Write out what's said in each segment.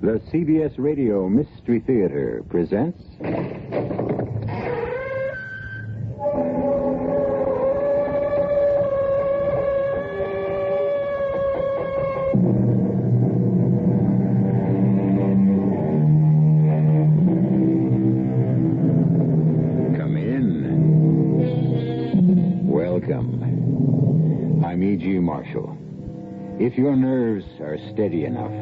The CBS Radio Mystery Theater presents... Come in. Welcome. I'm E.G. Marshall. If your nerves are steady enough,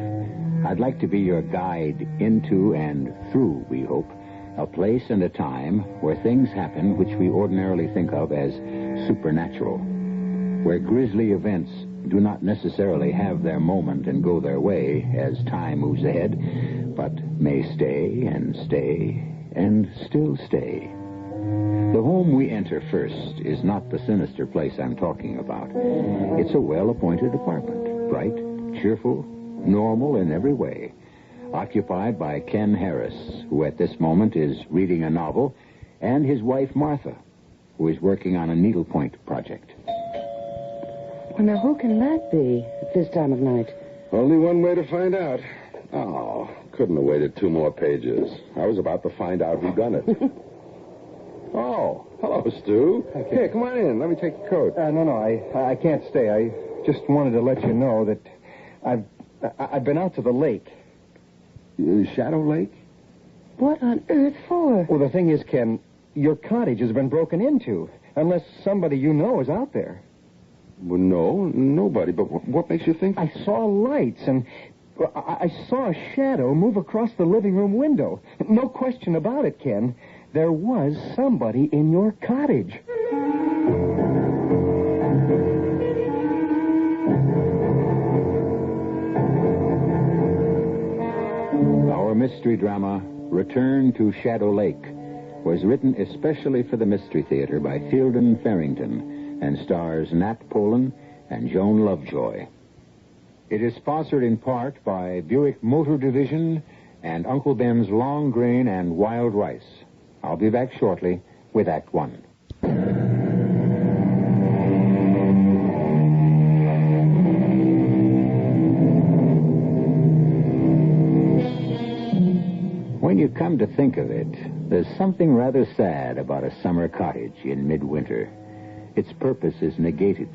I'd like to be your guide into and through, we hope, a place and a time where things happen which we ordinarily think of as supernatural, where grisly events do not necessarily have their moment and go their way as time moves ahead, but may stay and still stay. The home we enter first is not the sinister place I'm talking about. It's a well-appointed apartment, bright, cheerful, normal in every way, occupied by Ken Harris, who at this moment is reading a novel, and his wife Martha, who is working on a needlepoint project. Well, now, who can that be at this time of night? Only one way to find out. Oh, couldn't have waited 2 more pages. I was about to find out who done it. Oh, hello, Stu. Here, come on in. Let me take your coat. No, I can't stay. I just wanted to let you know that I've been out to the lake. Shadow Lake? What on earth for? Well, the thing is, Ken, your cottage has been broken into, unless somebody you know is out there. Well, no, nobody. But what makes you think? I saw lights, and I saw a shadow move across the living room window. No question about it, Ken. There was somebody in your cottage. Our mystery drama, Return to Shadow Lake, was written especially for the Mystery Theater by Fielden Farrington and stars Nat Polen and Joan Lovejoy. It is sponsored in part by Buick Motor Division and Uncle Ben's Long Grain and Wild Rice. I'll be back shortly with Act One. When you come to think of it, there's something rather sad about a summer cottage in midwinter. Its purpose is negated.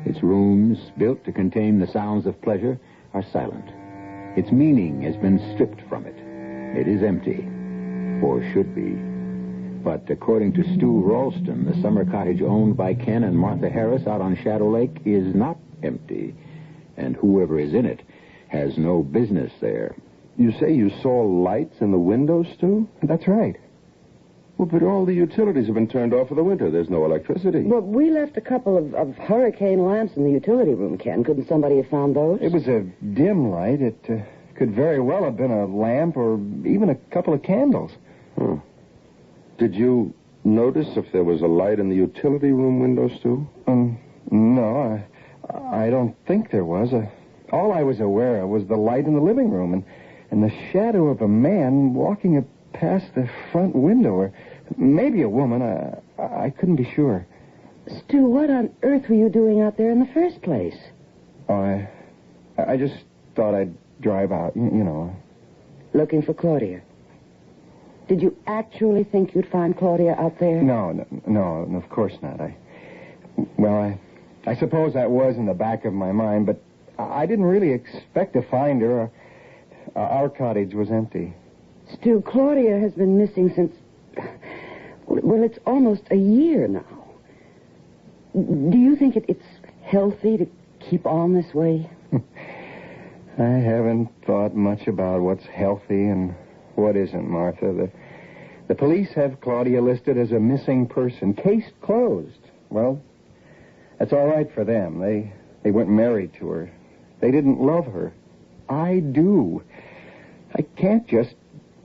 Its rooms, built to contain the sounds of pleasure, are silent. Its meaning has been stripped from it. It is empty, or should be. But according to Stu Ralston, the summer cottage owned by Ken and Martha Harris out on Shadow Lake is not empty, and whoever is in it has no business there. You say you saw lights in the windows, Stu? That's right. Well, but all the utilities have been turned off for the winter. There's no electricity. Well, we left a couple of hurricane lamps in the utility room, Ken. Couldn't somebody have found those? It was a dim light. It could very well have been a lamp or even a couple of candles. Huh. Did you notice if there was a light in the utility room windows, Stu? No, I don't think there was. All I was aware of was the light in the living room and the shadow of a man walking past the front window, or maybe a woman. I couldn't be sure. Stu, what on earth were you doing out there in the first place? Oh, I just thought I'd drive out, you know. Looking for Claudia. Did you actually think you'd find Claudia out there? No, of course not. I suppose that was in the back of my mind, but I didn't really expect to find her. Our cottage was empty. Stu, Claudia has been missing since... Well, it's almost a year now. Do you think it's healthy to keep on this way? I haven't thought much about what's healthy and what isn't, Martha. The police have Claudia listed as a missing person. Case closed. Well, that's all right for them. They weren't married to her. They didn't love her. I do. I can't just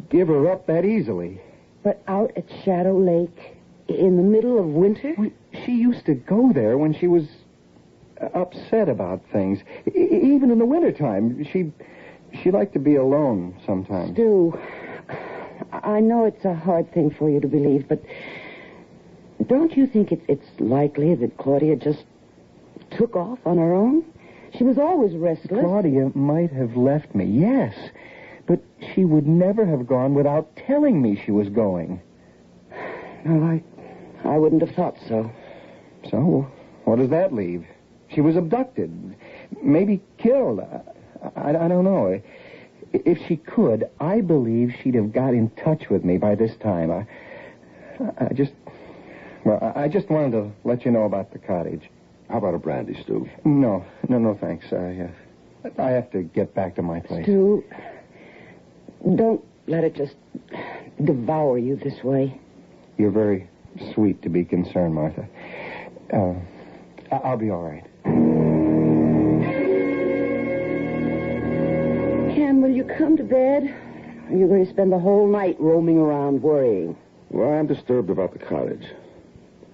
give her up that easily. But out at Shadow Lake, in the middle of winter? Well, she used to go there when she was upset about things. Even in the wintertime. She liked to be alone sometimes. Stu, I know it's a hard thing for you to believe, but don't you think it's likely that Claudia just took off on her own? She was always restless. Claudia might have left me, yes. she would never have gone without telling me she was going. No, I wouldn't have thought so. So, what does that leave? She was abducted, maybe killed. I don't know. If she could, I believe she'd have got in touch with me by this time. I just wanted to let you know about the cottage. How about a brandy, Stu? No, thanks. I have to get back to my place. Stu, don't let it just devour you this way. You're very sweet to be concerned, Martha. I'll be all right. Ken, will you come to bed? Or are you going to spend the whole night roaming around worrying? Well, I'm disturbed about the cottage.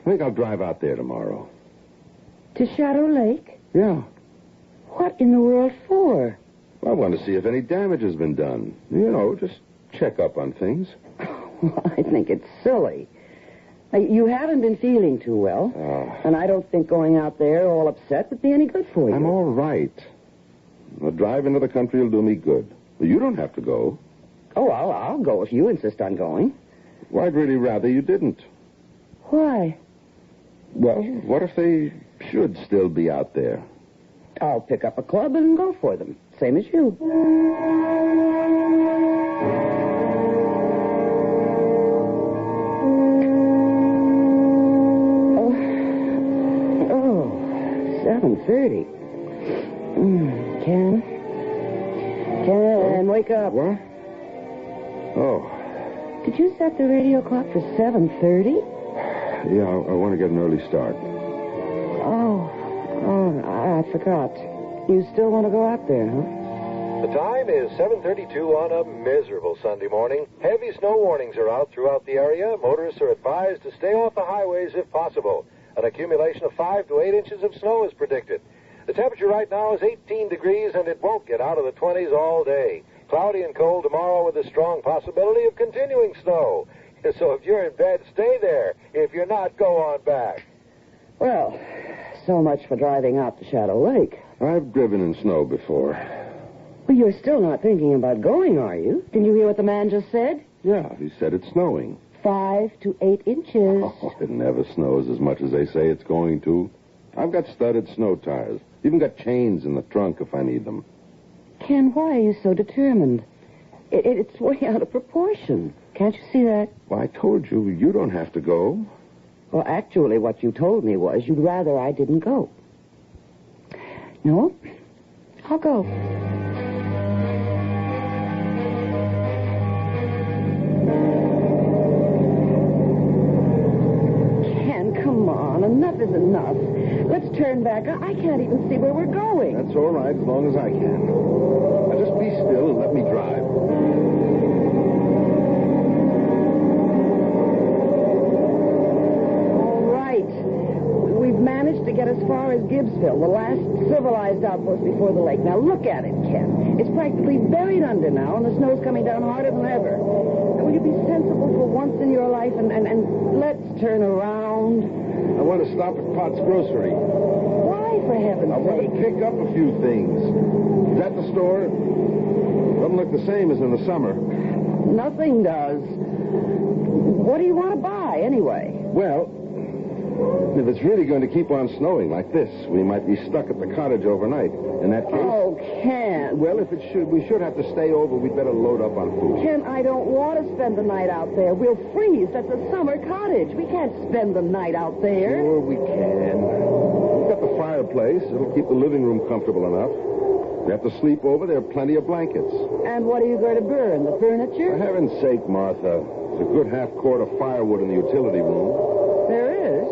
I think I'll drive out there tomorrow. To Shadow Lake? Yeah. What in the world for? I want to see if any damage has been done. You know, just check up on things. Well, I think it's silly. You haven't been feeling too well, and I don't think going out there all upset would be any good for you. I'm all right. A drive into the country will do me good. You don't have to go. Oh, I'll go if you insist on going. Well, I'd really rather you didn't. Why? Well, what if they should still be out there? I'll pick up a club and go for them. Same as you. Oh, 7:30. Ken, wake up. What? Oh. Did you set the radio clock for 7:30? Yeah, I want to get an early start. Oh, I forgot. You still want to go out there, huh? The time is 7:32 on a miserable Sunday morning. Heavy snow warnings are out throughout the area. Motorists are advised to stay off the highways if possible. An accumulation of 5 to 8 inches of snow is predicted. The temperature right now is 18 degrees, and it won't get out of the 20s all day. Cloudy and cold tomorrow with a strong possibility of continuing snow. So if you're in bed, stay there. If you're not, go on back. Well, so much for driving out to Shadow Lake. I've driven in snow before. Well, you're still not thinking about going, are you? Didn't you hear what the man just said? Yeah, he said it's snowing. 5 to 8 inches. Oh, it never snows as much as they say it's going to. I've got studded snow tires. Even got chains in the trunk if I need them. Ken, why are you so determined? It's way out of proportion. Can't you see that? Well, I told you, you don't have to go. Well, actually, what you told me was you'd rather I didn't go. No, I'll go. Ken, come on. Enough is enough. Let's turn back. I can't even see where we're going. That's all right, as long as I can. Now just be still and let me drive. Managed to get as far as Gibbsville, the last civilized outpost before the lake. Now look at it, Ken. It's practically buried under now, and the snow's coming down harder than ever. Now, will you be sensible for once in your life and let's turn around? I want to stop at Pot's Grocery. Why, for heaven's I want sake? to pick up a few things. Is that the store? Doesn't look the same as in the summer. Nothing does. What do you want to buy, anyway? Well, if it's really going to keep on snowing like this, we might be stuck at the cottage overnight. In that case... Oh, Ken. Well, if we should have to stay over, we'd better load up on food. Ken, I don't want to spend the night out there. We'll freeze. That's a summer cottage. We can't spend the night out there. Sure, we can. We've got the fireplace. It'll keep the living room comfortable enough. We have to sleep over. There are plenty of blankets. And what are you going to burn? The furniture? For heaven's sake, Martha. There's a good half-quart of firewood in the utility room. There is?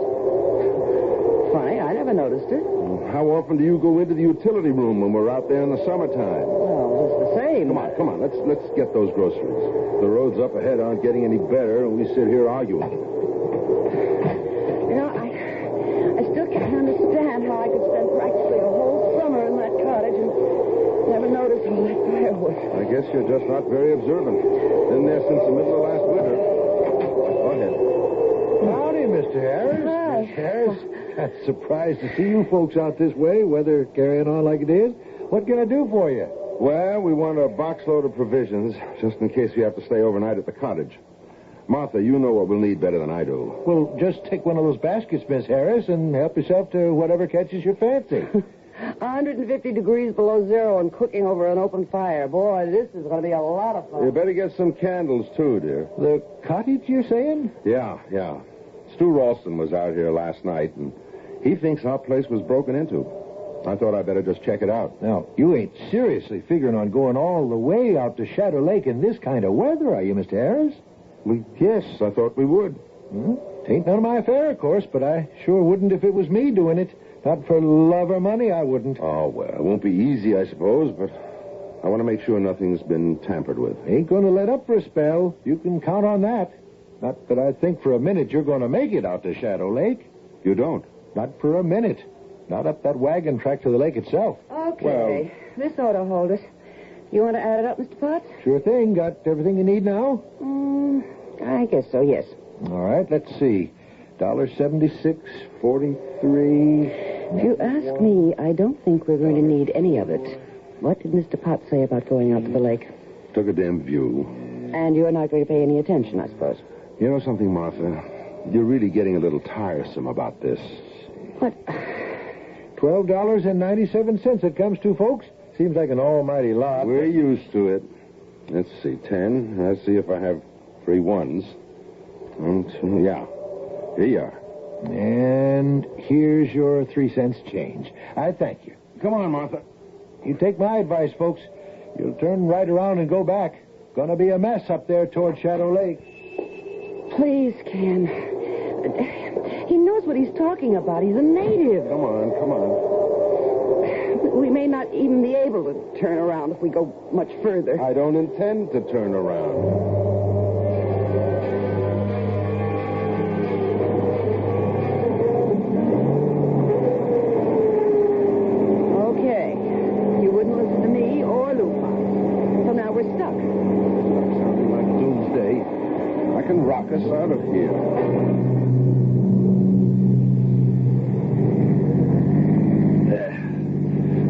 Funny, I never noticed it. How often do you go into the utility room when we're out there in the summertime? Well, it's the same. Come on. Let's get those groceries. The roads up ahead aren't getting any better, and we sit here arguing. You know, I still can't understand how I could spend practically a whole summer in that cottage and never notice all that firewood. I guess you're just not very observant. Been there since the middle of last winter. Go ahead. Howdy, Mr. Harris. Hi. Mr. Harris. I'm surprised to see you folks out this way, weather carrying on like it is. What can I do for you? Well, we want a box load of provisions, just in case we have to stay overnight at the cottage. Martha, you know what we'll need better than I do. Well, just take one of those baskets, Miss Harris, and help yourself to whatever catches your fancy. 150 degrees below zero and cooking over an open fire. Boy, this is going to be a lot of fun. You better get some candles, too, dear. The cottage, you're saying? Yeah. Stu Ralston was out here last night, and he thinks our place was broken into. I thought I'd better just check it out. Now, you ain't seriously figuring on going all the way out to Shadow Lake in this kind of weather, are you, Mr. Harris? Well, yes, I thought we would. Tain't none of my affair, of course, but I sure wouldn't if it was me doing it. Not for love or money, I wouldn't. Oh, well, it won't be easy, I suppose, but I want to make sure nothing's been tampered with. Ain't going to let up for a spell. You can count on that. Not that I think for a minute you're going to make it out to Shadow Lake. You don't? Not for a minute. Not up that wagon track to the lake itself. Okay. This ought to hold us. You want to add it up, Mr. Potts? Sure thing. Got everything you need now? I guess so, yes. All right, let's see. $1.76.43. If you ask me, I don't think we're going to need any of it. What did Mr. Potts say about going out to the lake? Took a damn view. And you're not going to pay any attention, I suppose. You know something, Martha? You're really getting a little tiresome about this. What? $12.97 it comes to, folks. Seems like an almighty lot. We're used to it. Let's see, 10. Let's see if I have 3 ones. 1, 2, yeah. Here you are. And here's your 3 cents change. I thank you. Come on, Martha. You take my advice, folks. You'll turn right around and go back. Gonna be a mess up there toward Shadow Lake. Please, Ken. He knows what he's talking about. He's a native. Come on. We may not even be able to turn around if we go much further. I don't intend to turn around. Okay. You wouldn't listen to me or Lupin. So now we're stuck. Sounding like doomsday. I can rock us out of here.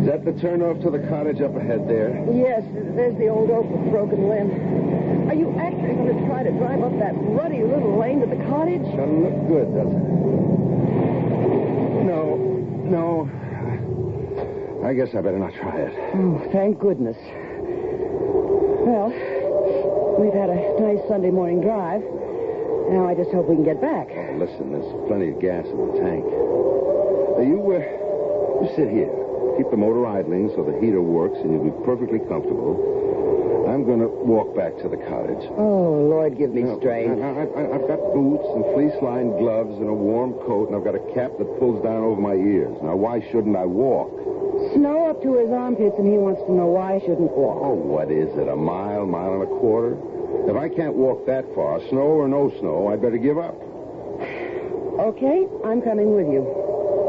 Is that the turnoff to the cottage up ahead there? Yes, there's the old oak with broken limb. Are you actually going to try to drive up that ruddy little lane to the cottage? Doesn't look good, does it? No. I guess I better not try it. Oh, thank goodness. Well, we've had a nice Sunday morning drive. Now I just hope we can get back. Oh, listen, there's plenty of gas in the tank. You sit here. Keep the motor idling so the heater works and you'll be perfectly comfortable. I'm going to walk back to the cottage. Oh, Lord, give me strength. I've got boots and fleece-lined gloves and a warm coat, and I've got a cap that pulls down over my ears. Now, why shouldn't I walk? Snow up to his armpits, and he wants to know why I shouldn't walk. Oh, what is it, a mile and a quarter? If I can't walk that far, snow or no snow, I'd better give up. Okay, I'm coming with you.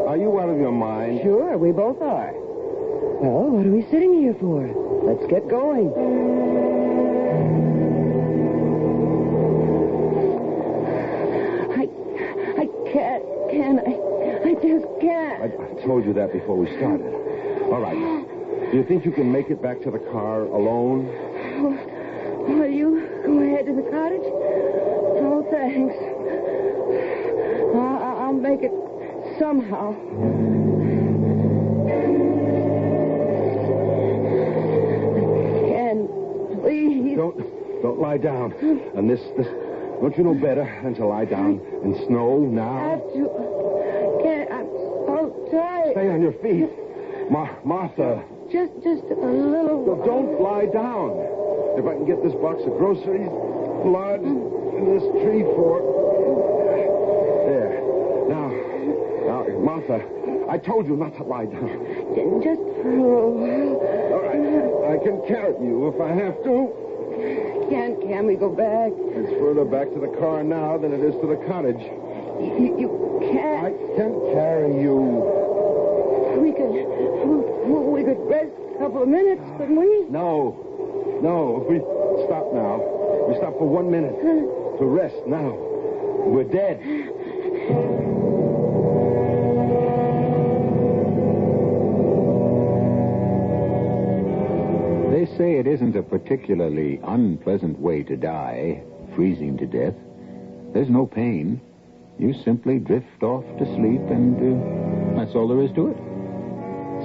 Are you out of your mind? Sure, we both are. Well, what are we sitting here for? Let's get going. I can't, can I? I just can't. I told you that before we started. All right. Do you think you can make it back to the car alone? Will you go ahead to the cottage? Oh, thanks. I'll make it somehow. Ken, please. Don't lie down. And this, don't you know better than to lie down in snow I now? have to. Ken, I'm so tired. Stay on your feet. Martha. Just a little. So don't lie down. If I can get this box of groceries, blood, and this tree fork. There. Now, Martha, I told you not to lie down. Just for a little while. All right. I can carry you if I have to. Can we go back? It's further back to the car now than it is to the cottage. You can't. I can carry you. We could rest a couple of minutes, couldn't we? No. If we stop now, we stop for 1 minute to rest now. We're dead. must say it isn't a particularly unpleasant way to die, freezing to death. There's no pain. You simply drift off to sleep, and that's all there is to it.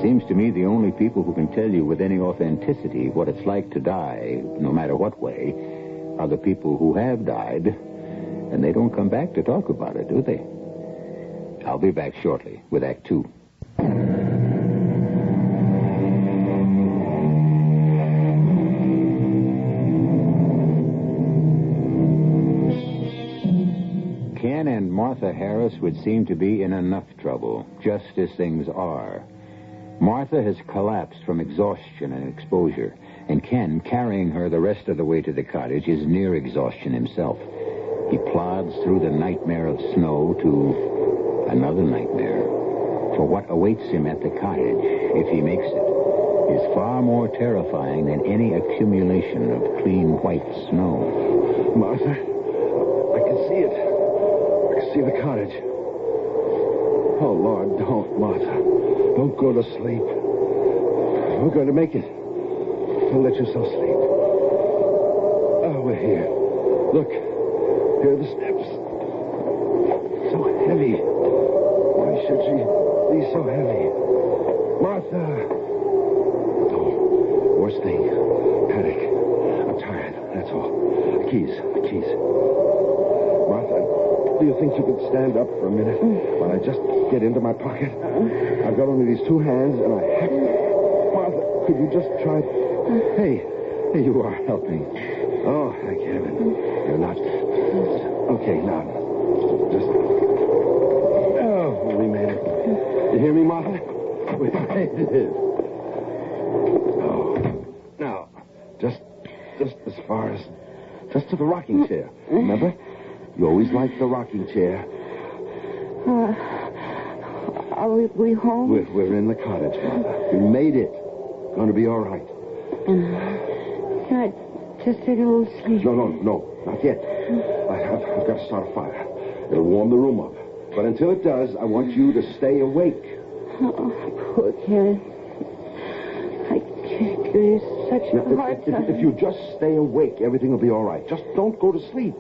Seems to me the only people who can tell you with any authenticity what it's like to die, no matter what way, are the people who have died, and they don't come back to talk about it, do they? I'll be back shortly with Act 2. Ken and Martha Harris would seem to be in enough trouble, just as things are. Martha has collapsed from exhaustion and exposure, and Ken, carrying her the rest of the way to the cottage, is near exhaustion himself. He plods through the nightmare of snow to another nightmare. For what awaits him at the cottage, if he makes it, is far more terrifying than any accumulation of clean white snow. Martha, I can see it. I can see the cottage. Oh, Lord, don't, Martha. Don't go to sleep. We're going to make it. Don't let yourself sleep. Oh, we're here. Look. Here are the steps. So heavy. Why should she be so heavy? Martha! Oh, worst thing. Panic. I'm tired. That's all. The keys. Martha, do you think you could stand up for a minute while I just get into my pocket? I've got only these two hands, and I have to... Martha, could you just try... Hey, you are helping. Oh, thank heaven. You're not... Okay, now. Just... Oh, we made it. You hear me, Martha? We made it. Oh. Now, just as far as... Just to the rocking chair. Remember? You always liked the rocking chair. Are we home? We're in the cottage, Martha. We made it. Going to be all right. Can I just take a little sleep? No, not yet. I've got to start a fire. It'll warm the room up. But until it does, I want you to stay awake. Oh, poor Ken. I can't give you such a hard time. If you just stay awake, everything will be all right. Just don't go to sleep.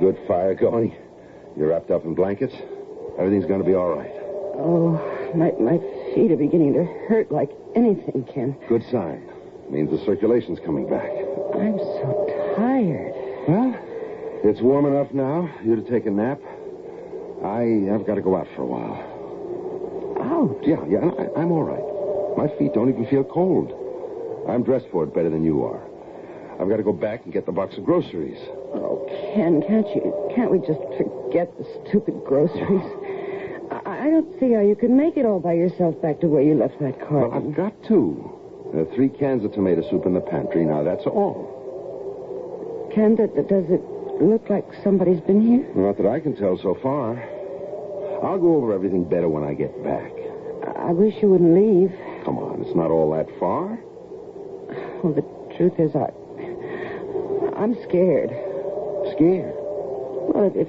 Good fire going. You're wrapped up in blankets. Everything's going to be all right. Oh, my feet are beginning to hurt like anything, Ken. Good sign. Means the circulation's coming back. I'm so tired. Well, it's warm enough now. You to take a nap. I've got to go out for a while. Out? Yeah, I'm all right. My feet don't even feel cold. I'm dressed for it better than you are. I've got to go back and get the box of groceries. Oh, Ken, can't we just forget the stupid groceries? I don't see how you can make it all by yourself back to where you left that car. Well, I've got to. There are 3 cans of tomato soup in the pantry. Now, that's all. Ken, does it look like somebody's been here? Not that I can tell so far. I'll go over everything better when I get back. I wish you wouldn't leave. Come on, it's not all that far. Well, the truth is, I'm scared. Scared? Well, if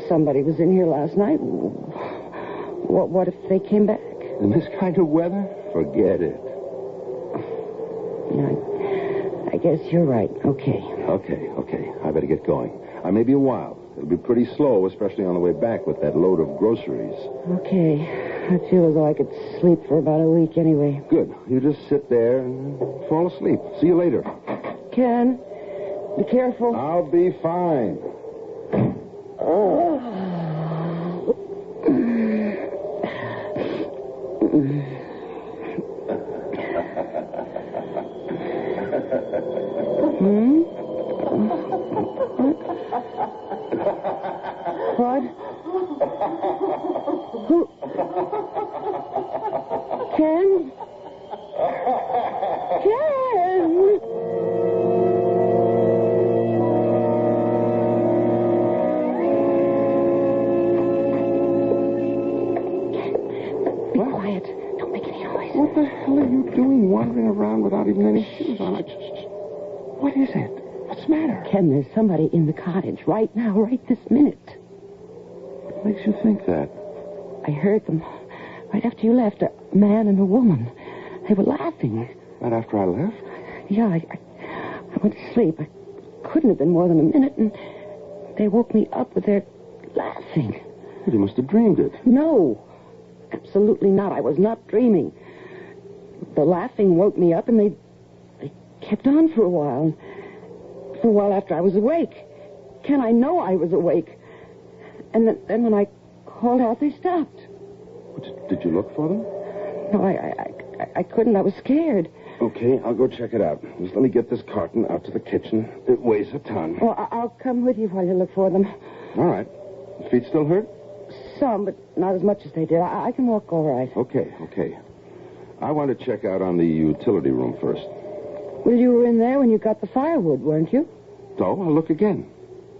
somebody was in here last night, what if they came back? In this kind of weather? Forget it. I guess you're right. Okay. Okay. I better get going. I may be a while. It'll be pretty slow, especially on the way back with that load of groceries. Okay. I feel as though I could sleep for about a week anyway. Good. You just sit there and fall asleep. See you later. Ken, be careful. I'll be fine. What? Who? Ken? Ken! Be quiet. Don't make any noise. What the hell are you doing wandering around without even any shoes on? What is it? What's What's the matter? Ken, there's somebody in the cottage right now, right this minute. What makes you think that? I heard them right after you left, a man and a woman. They were laughing. Right after I left? Yeah, I went to sleep. I couldn't have been more than a minute, and they woke me up with their laughing. Well, you must have dreamed it. No, absolutely not. I was not dreaming. The laughing woke me up, and they kept on for a while. For a while after I was awake. Ken, I know I was awake. And then when I called out, they stopped. Did you look for them? No, I couldn't. I was scared. Okay, I'll go check it out. Just let me get this carton out to the kitchen. It weighs a ton. Well, I'll come with you while you look for them. All right. Feet still hurt? Some, but not as much as they did. I can walk all right. Okay. I want to check out on the utility room first. Well, you were in there when you got the firewood, weren't you? So, I'll look again.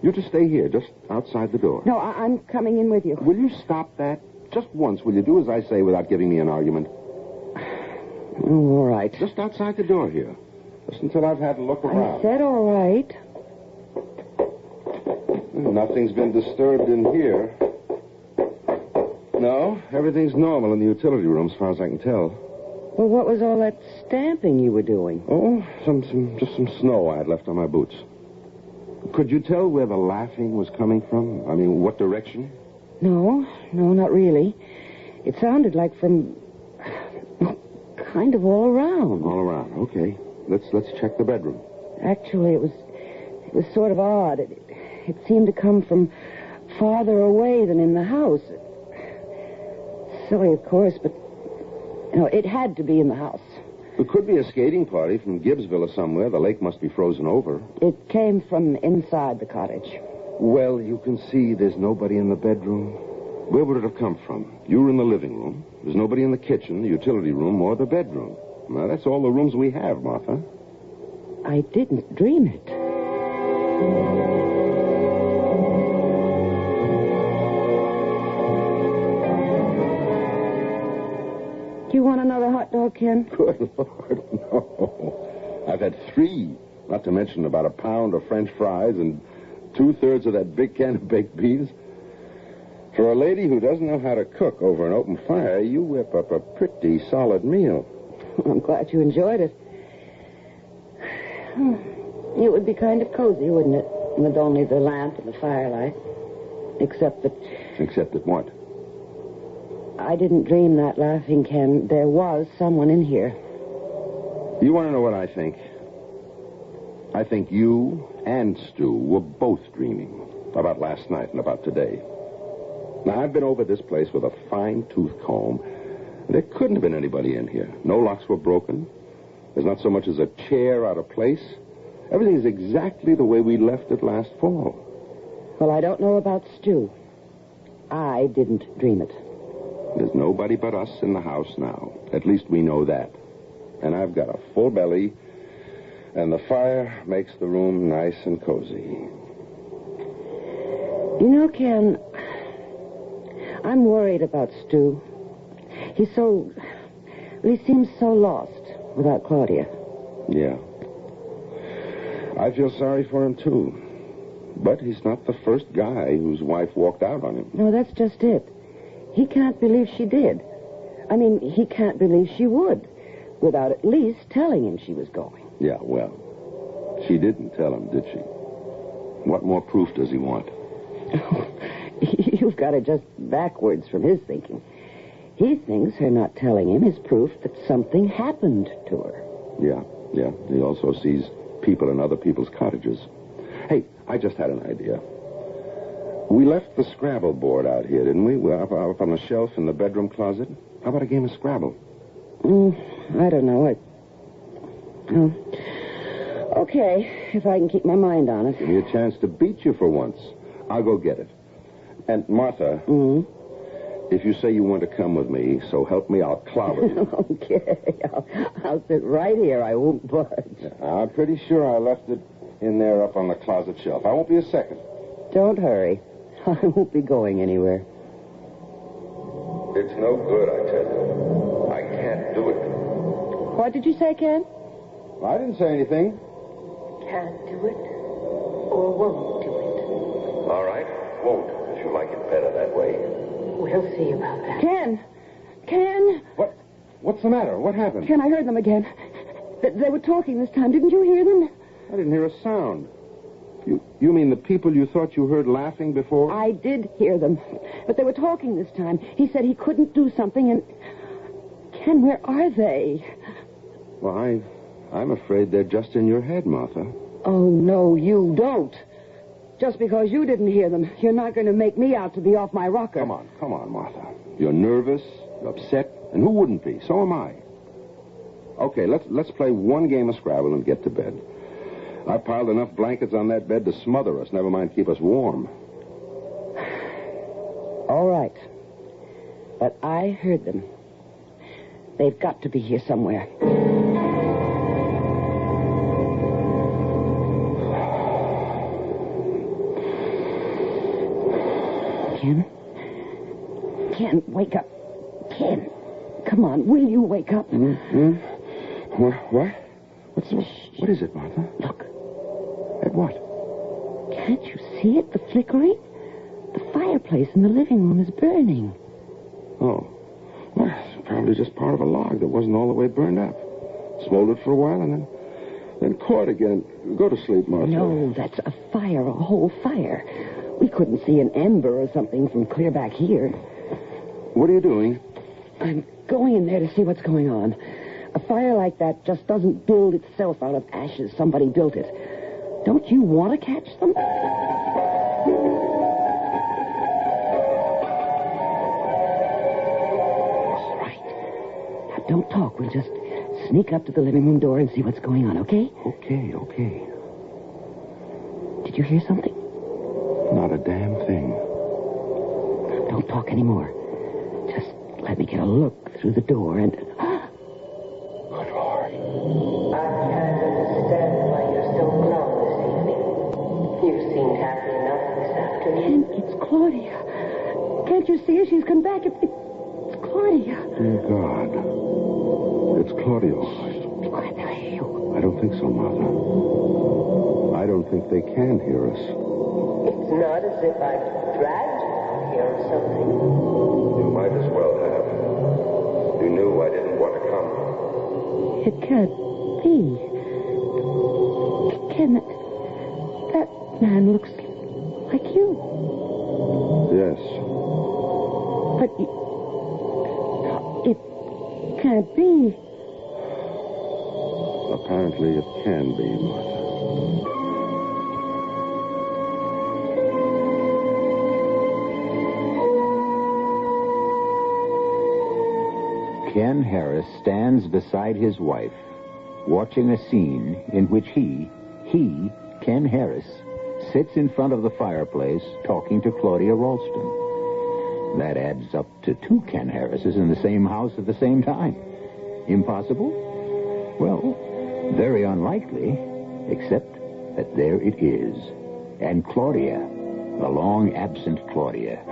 You just stay here, just outside the door. No, I'm coming in with you. Will you stop that? Just once, will you do as I say without giving me an argument? Oh, all right. Just outside the door here. Just until I've had a look around. I said all right. Nothing's been disturbed in here. No, everything's normal in the utility room as far as I can tell. Well, what was all that stamping you were doing? Oh, just some snow I had left on my boots. Could you tell where the laughing was coming from? I mean, what direction? No, not really. It sounded like from kind of all around. All around, okay. Let's check the bedroom. Actually, it was sort of odd. It seemed to come from farther away than in the house. Silly, of course, but it had to be in the house. It could be a skating party from Gibbsville or somewhere. The lake must be frozen over. It came from inside the cottage. Well, you can see there's nobody in the bedroom. Where would it have come from? You were in the living room. There's nobody in the kitchen, the utility room, or the bedroom. Now, that's all the rooms we have, Martha. I didn't dream it. Do you want another hot dog, Ken? Good Lord, no. I've had 3, not to mention about a pound of French fries and 2/3 of that big can of baked beans. For a lady who doesn't know how to cook over an open fire, you whip up a pretty solid meal. I'm glad you enjoyed it. It would be kind of cozy, wouldn't it? With only the lamp and the firelight. Except that what? I didn't dream that laughing, Ken. There was someone in here. You want to know what I think? I think you and Stu were both dreaming about last night and about today. Now, I've been over this place with a fine-tooth comb. There couldn't have been anybody in here. No locks were broken. There's not so much as a chair out of place. Everything is exactly the way we left it last fall. Well, I don't know about Stu. I didn't dream it. There's nobody but us in the house now. At least we know that. And I've got a full belly, and the fire makes the room nice and cozy. You know, Ken, I'm worried about Stu. He seems so lost without Claudia. Yeah. I feel sorry for him, too. But he's not the first guy whose wife walked out on him. No, that's just it. He can't believe she did. I mean, he can't believe she would, without at least telling him she was going. Yeah, well, she didn't tell him, did she? What more proof does he want? You've got it just backwards from his thinking. He thinks her not telling him is proof that something happened to her. Yeah. He also sees people in other people's cottages. Hey, I just had an idea. We left the Scrabble board out here, didn't we? We're up on the shelf in the bedroom closet. How about a game of Scrabble? I don't know. Okay, if I can keep my mind on it. Give me a chance to beat you for once. I'll go get it. And, Martha, if you say you want to come with me, so help me, I'll clobber you. Okay, I'll sit right here. I won't budge. I'm pretty sure I left it in there up on the closet shelf. I won't be a second. Don't hurry. I won't be going anywhere. It's no good, I tell you. I can't do it. What did you say, Ken? I didn't say anything. Can't do it? or won't do it. All right. Won't, if you like it better that way. We'll see about that. Ken! Ken! What's the matter? What happened? Ken, I heard them again. They were talking this time. Didn't you hear them? I didn't hear a sound. You mean the people you thought you heard laughing before? I did hear them. But they were talking this time. He said he couldn't do something and... Ken, where are they? Well, I'm afraid they're just in your head, Martha. Oh, no, you don't. Just because you didn't hear them, you're not going to make me out to be off my rocker. Come on, Martha. You're nervous, you're upset, and who wouldn't be? So am I. Okay, let's play one game of Scrabble and get to bed. I piled enough blankets on that bed to smother us, never mind keep us warm. All right. But I heard them. They've got to be here somewhere. Ken, wake up. Ken, come on, will you wake up? What? What is it, Martha? Look. At what? Can't you see it? The flickering? The fireplace in the living room is burning. Oh. Well, it's probably just part of a log that wasn't all the way burned up. Smoldered for a while and then caught again. Go to sleep, Martha. No, that's a fire, a whole fire. We couldn't see an ember or something from clear back here. What are you doing? I'm going in there to see what's going on. A fire like that just doesn't build itself out of ashes. Somebody built it. Don't you want to catch them? All right. Now, don't talk. We'll just sneak up to the living room door and see what's going on, okay? Okay. Did you hear something? Not a damn thing. Don't talk anymore. Just let me get a look through the door and... Good Lord. I can't understand why you're so glum this evening. You seemed happy enough this afternoon. Ken, it's Claudia. Can't you see her? She's come back. It's Claudia. Dear God. It's Claudia, all right. Be quiet, they'll hear you. I don't think so, Martha. I don't think they can hear us. It's not as if I dragged you out here or something. You might as well have. You knew I didn't want to come. It can't be. Ken, that man looks like you. Yes. But it can't be. Apparently it can be, Martha. Ken Harris stands beside his wife, watching a scene in which he, Ken Harris, sits in front of the fireplace talking to Claudia Ralston. That adds up to two Ken Harrises in the same house at the same time. Impossible? Well, very unlikely, except that there it is. And Claudia, the long-absent Claudia,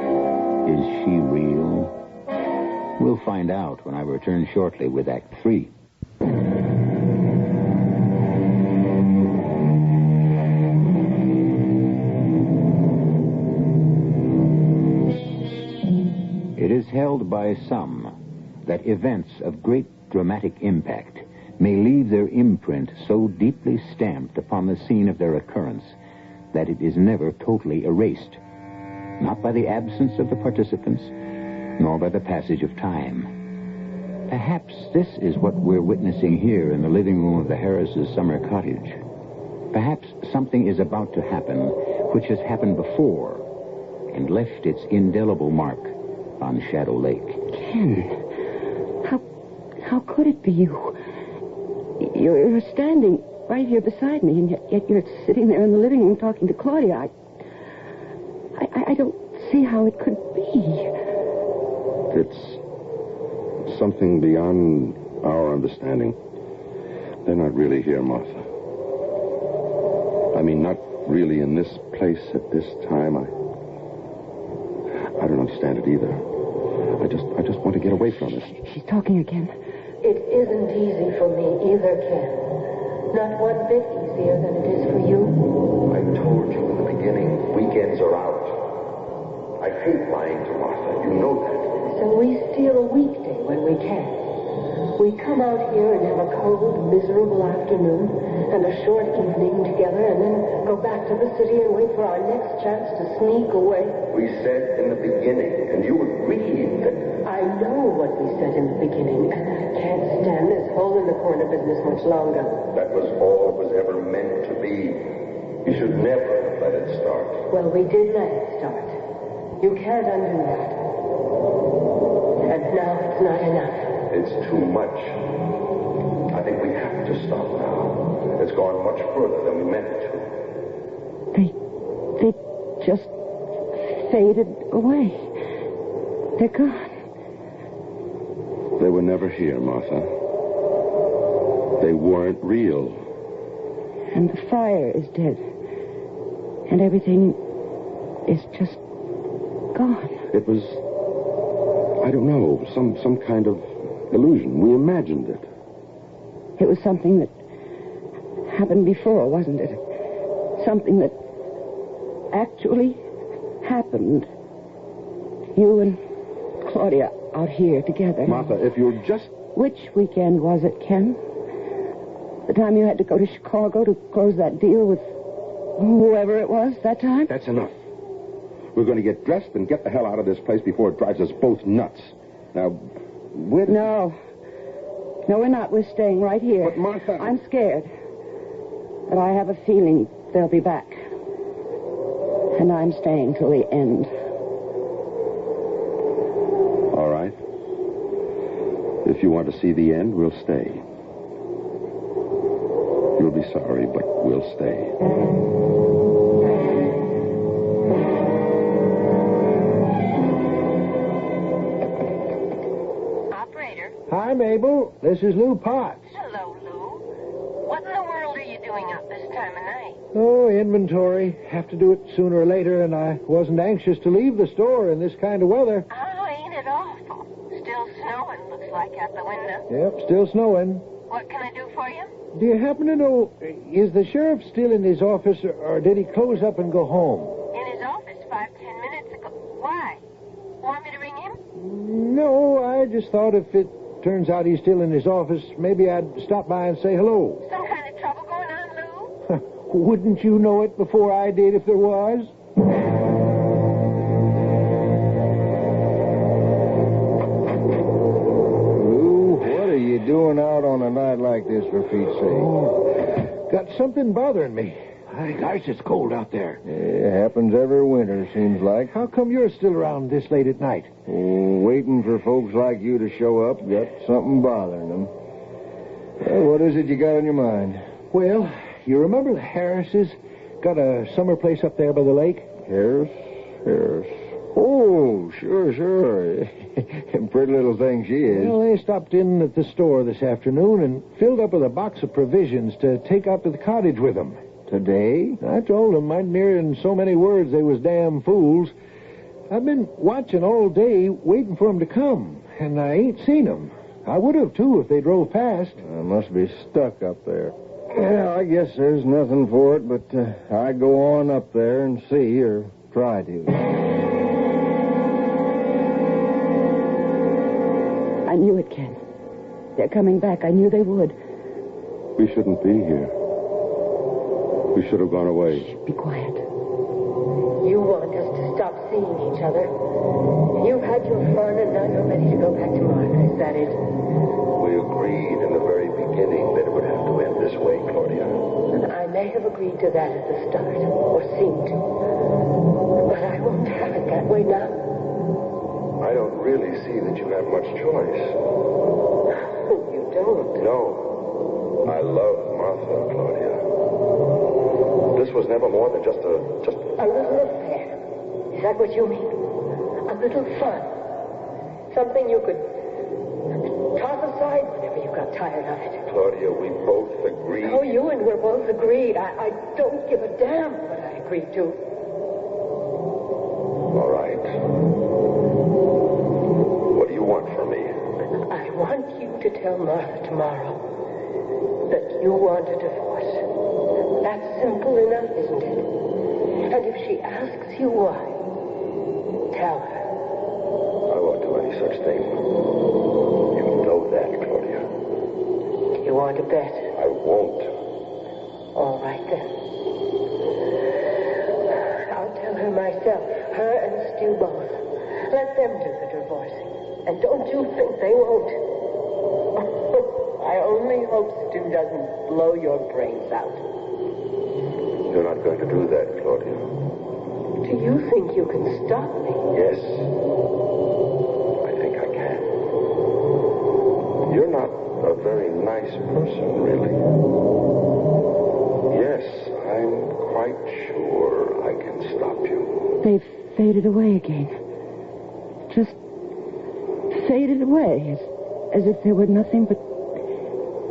is she real? We'll find out when I return shortly with Act 3. It is held by some that events of great dramatic impact may leave their imprint so deeply stamped upon the scene of their occurrence that it is never totally erased, not by the absence of the participants, nor by the passage of time. Perhaps this is what we're witnessing here in the living room of the Harrises' summer cottage. Perhaps something is about to happen which has happened before and left its indelible mark on Shadow Lake. Ken, how could it be you? You're standing right here beside me, and yet you're sitting there in the living room talking to Claudia. I don't see how it could be. It's something beyond our understanding. They're not really here, Martha. I mean, not really in this place at this time. I don't understand it either. I just want to get away from it. She's talking again. It isn't easy for me either, Ken. Not one bit easier than it is for you. I told you in the beginning, weekends are out. I hate lying to Martha. You know that. So we steal a weekday when we can. We come out here and have a cold, miserable afternoon and a short evening together and then go back to the city and wait for our next chance to sneak away. We said in the beginning, and you agreed that... I know what we said in the beginning, and I can't stand this hole-in-the-corner business much longer. That was all it was ever meant to be. You should never have let it start. Well, we did let it start. You can't undo that. And now it's not enough. It's too much. I think we have to stop now. It's gone much further than we meant it to. They just faded away. They're gone. They were never here, Martha. They weren't real. And the fire is dead. And everything is just gone. It was, I don't know, some kind of illusion. We imagined it. It was something that happened before, wasn't it? Something that actually happened. You and Claudia out here together. Martha, if you're just... Which weekend was it, Ken? The time you had to go to Chicago to close that deal with whoever it was that time? That's enough. We're going to get dressed and get the hell out of this place before it drives us both nuts. Now, where... No, we're not. We're staying right here. But, Martha... I'm scared. But I have a feeling they'll be back. And I'm staying till the end. All right. If you want to see the end, we'll stay. You'll be sorry, but we'll stay. Operator. Hi, Mabel. This is Lou Potts. Hello, Lou. What in the world are you doing up this time of night? Oh, inventory. Have to do it sooner or later, and I wasn't anxious to leave the store in this kind of weather. Oh, ain't it awful? Still snowing, looks like, out the window. Yep, still snowing. What can I do for you? Do you happen to know, is the sheriff still in his office, or did he close up and go home? In his office 5-10 minutes ago. Why? Want me to ring him? No, I just thought if it turns out he's still in his office, maybe I'd stop by and say hello. Some kind of trouble going on, Lou? Wouldn't you know it before I did if there was? Lou, what are you doing out on a night like this, for Pete's sake? Oh, got something bothering me. Gosh, it's cold out there. It happens every winter, seems like. How come you're still around this late at night? Oh, waiting for folks like you to show up. Got something bothering them. Well, what is it you got on your mind? Well, you remember the Harrises? Got a summer place up there by the lake? Harris? Oh, sure. Pretty little thing she is. Well, they stopped in at the store this afternoon and filled up with a box of provisions to take out to the cottage with them. Today? I told them I'd near in so many words they was damn fools. I've been watching all day, waiting for them to come, and I ain't seen them. I would have, too, if they drove past. I must be stuck up there. Yeah, I guess there's nothing for it, but I go on up there and see, or try to. I knew it, Ken. They're coming back. I knew they would. We shouldn't be here. We should have gone away. Shh, be quiet. You want us to stop seeing each other. You've had your fun, and now you're ready to go back to Martha. Is that it? We agreed in the very beginning that it would have to end this way, Claudia. And I may have agreed to that at the start, or seemed to. But I won't have it that way now. I don't really see that you have much choice. You don't. No. I love Martha, Claudia. This was never more than just A little affair. Is that what you mean? A little fun. Something you could toss aside whenever you got tired of it. Claudia, we both agreed. Oh, you and we're both agreed. I don't give a damn what I agreed to. All right. What do you want from me? I want you to tell Martha tomorrow that You want a divorce. That's simple enough, isn't it? And if she asks you why, tell her. I won't do any such thing. You know that, Claudia. Do you want to bet? I won't. All right, then. I'll tell her myself. Her and Stu both. Let them do the divorcing. And don't you think they won't? I only hope Stu doesn't blow your brains out. You're not going to do that, Claudia. Do you think you can stop me? Yes. I think I can. You're not a very nice person, really. Yes, I'm quite sure I can stop you. They've faded away again. Just faded away, as if there were nothing but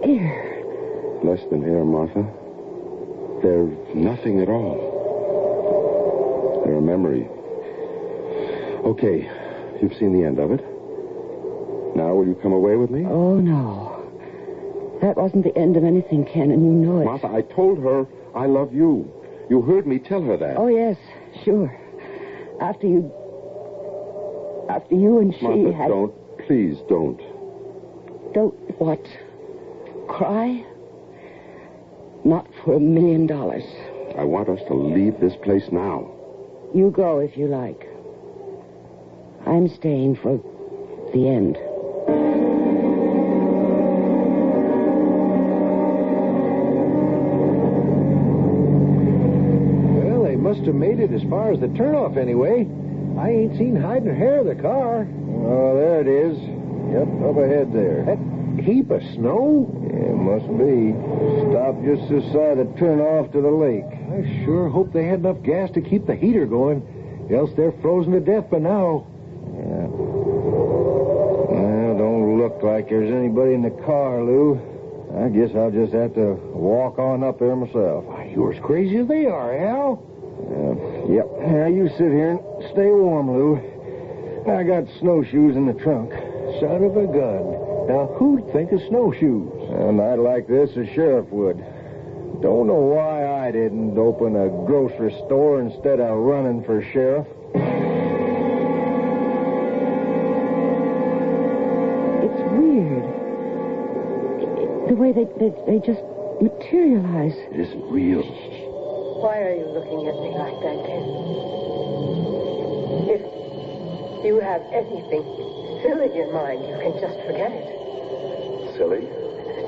air. Less than air, Martha. They're nothing at all. They're a memory. Okay, you've seen the end of it. Now will you come away with me? Oh, no. That wasn't the end of anything, Ken, and you know it. Martha, I told her I love you. You heard me tell her that. Oh, yes, sure. After you and she Martha, had... don't. Please don't. Don't what? Cry? Not for $1 million. I want us to leave this place now. You go if you like. I'm staying for the end. Well, they must have made it as far as the turnoff anyway. I ain't seen hide nor hair of the car. Oh, there it is. Yep, up ahead there. That heap of snow? Yeah, must be. Stopped just this side of turnoff to the lake. I sure hope they had enough gas to keep the heater going. Else they're frozen to death by now. Yeah. Well, don't look like there's anybody in the car, Lou. I guess I'll just have to walk on up there myself. Why, you're as crazy as they are, Al. Yep. Now, you sit here and stay warm, Lou. I got snowshoes in the trunk. Son of a gun. Now, who'd think of snowshoes? A night like this, a sheriff would. Don't know why I didn't open a grocery store instead of running for sheriff. It's weird. The way they just materialize. It isn't real. Why are you looking at me like that, Ken? If you have anything silly in mind, you can just forget it. Silly?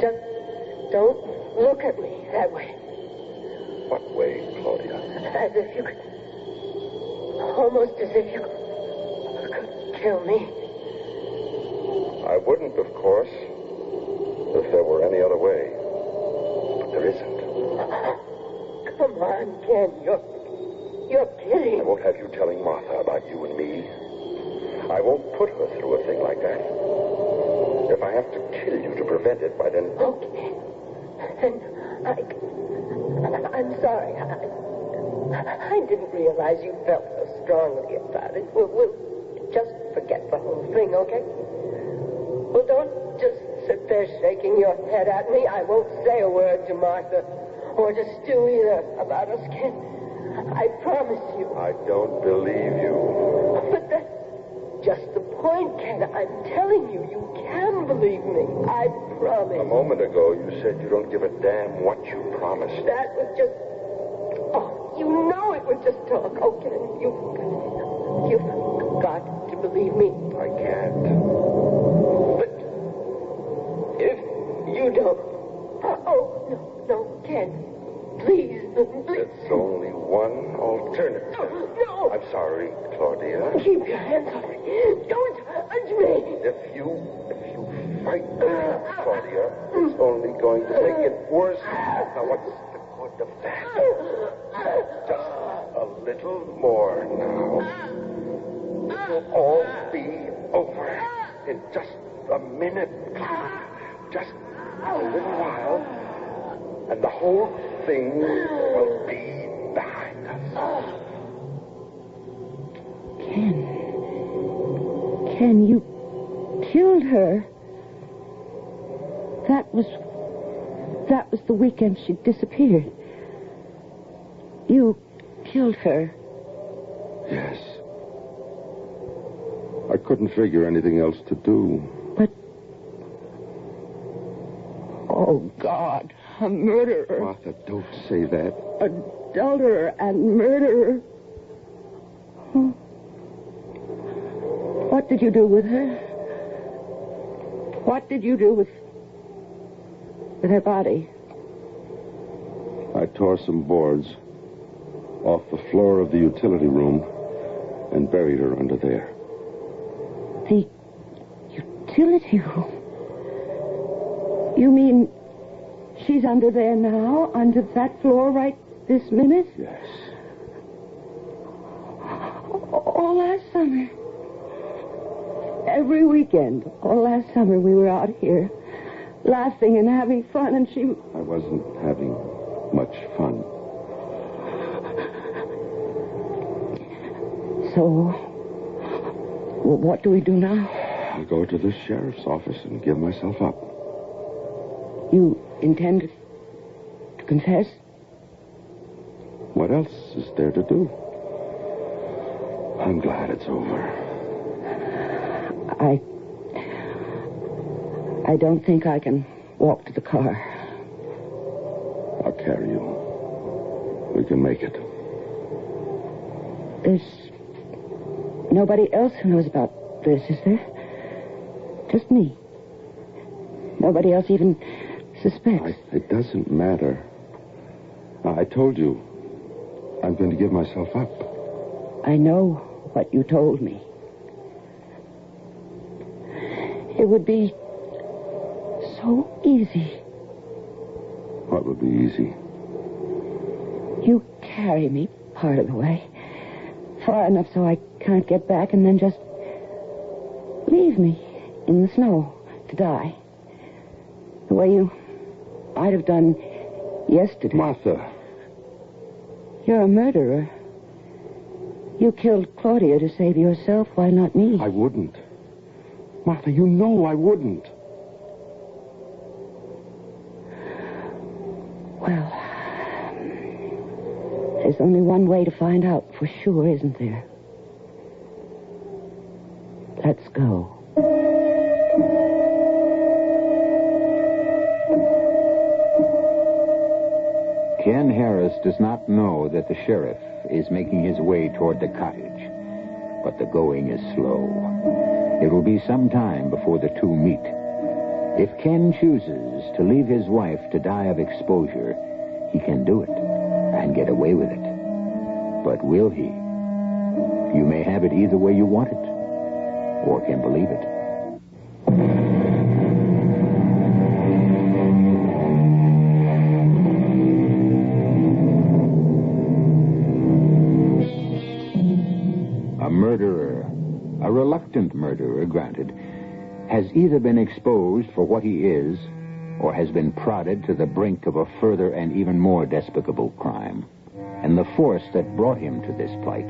Just don't look at me that way. What way, Claudia? As if you could... Almost as if you could kill me. I wouldn't, of course, if there were any other way. But there isn't. Come on, Ken. You're kidding. I won't have you telling Martha about you and me. I won't put her through a thing like that. If I have to kill you to prevent it, why then... Okay. And I'm sorry. I didn't realize you felt so strongly about it. We'll just forget the whole thing, okay? Well, don't just sit there shaking your head at me. I won't say a word to Martha or to Stu either about us, Ken. I promise you. I don't believe you. But that's just the point, Ken. I'm telling you, you can believe me. I promise. A moment ago, you said you don't give a damn what you promised. That was just... Oh, you know it was just talk. Oh, Ken, you've got to believe me. I can't. But if you don't... Oh, no, Ken. Please. There's only one alternative. No. I'm sorry, Claudia. Keep your hands off me. Don't touch me. If you fight me, Claudia, it's only going to make it worse. Now, what's the good of that? Just a little more now. It'll all be over in just a minute. Just a little while, and the whole thing will be behind us. Ken, you killed her. That was the the weekend she disappeared. You killed her. Yes. I couldn't figure anything else to do. But... Oh, God. A murderer. Martha, don't say that. Adulterer and murderer. What did you do with her? What did you do with her body? I tore some boards off the floor of the utility room and buried her under there. The utility room? You mean she's under there now, under that floor right this minute? Yes. All last summer. Every weekend, all last summer, we were out here, laughing and having fun, and she... I wasn't having much fun. So, what do we do now? I'll go to the sheriff's office and give myself up. You intend to confess? What else is there to do? I'm glad it's over. I don't think I can walk to the car. I'll carry you. We can make it. There's nobody else who knows about this, is there? Just me. Nobody else even suspects. It doesn't matter. I told you. I'm going to give myself up. I know what you told me. It would be so easy. What would be easy? You carry me part of the way. Far enough so I can't get back, and then just leave me in the snow to die. The way you might have done yesterday. Martha. You're a murderer. You killed Claudia to save yourself. Why not me? I wouldn't. Martha, you know I wouldn't. Well, there's only one way to find out for sure, isn't there? Let's go. Ken Harris does not know that the sheriff is making his way toward the cottage, but the going is slow. It will be some time before the two meet. If Ken chooses to leave his wife to die of exposure, he can do it and get away with it. But will he? You may have it either way you want it, or can believe it. A murderer, a reluctant murderer, granted, has either been exposed for what he is, or has been prodded to the brink of a further and even more despicable crime. And the force that brought him to this plight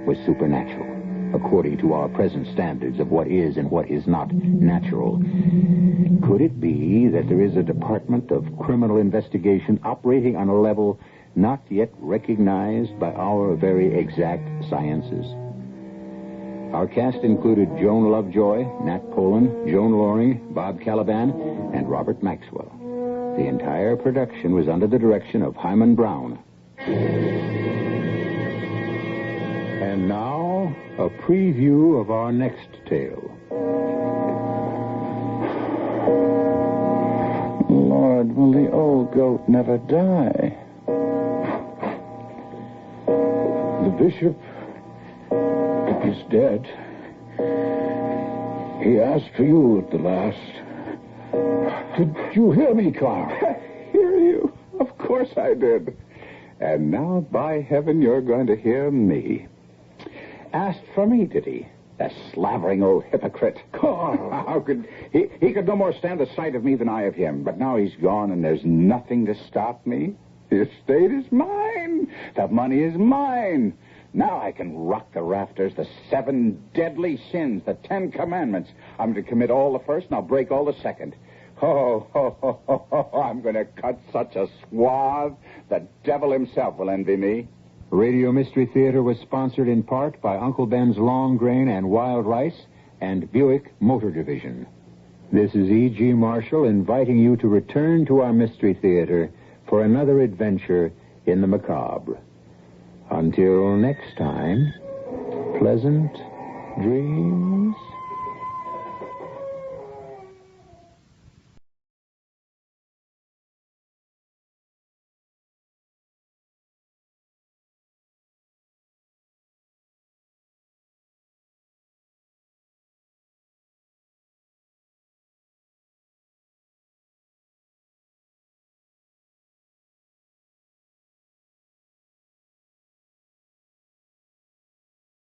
was supernatural, according to our present standards of what is and what is not natural. Could it be that there is a department of criminal investigation operating on a level not yet recognized by our very exact sciences? Our cast included Joan Lovejoy, Nat Polan, Joan Loring, Bob Caliban, and Robert Maxwell. The entire production was under the direction of Hyman Brown. And now, a preview of our next tale. Lord, will the old goat never die? The bishop is dead. He asked for you at the last. Did you hear me, Carl? Hear you? Of course I did. And now, by heaven, you're going to hear me. Asked for me, did he? That slavering old hypocrite. Carl! How could he could no more stand the sight of me than I of him. But now he's gone, and there's nothing to stop me. The estate is mine. The money is mine. Now I can rock the rafters, the 7 deadly sins, the 10 commandments. I'm to commit all the first, and I'll break all the second. I'm going to cut such a swath, the devil himself will envy me. Radio Mystery Theater was sponsored in part by Uncle Ben's Long Grain and Wild Rice and Buick Motor Division. This is E.G. Marshall inviting you to return to our Mystery Theater for another adventure in the macabre. Until next time, pleasant dreams.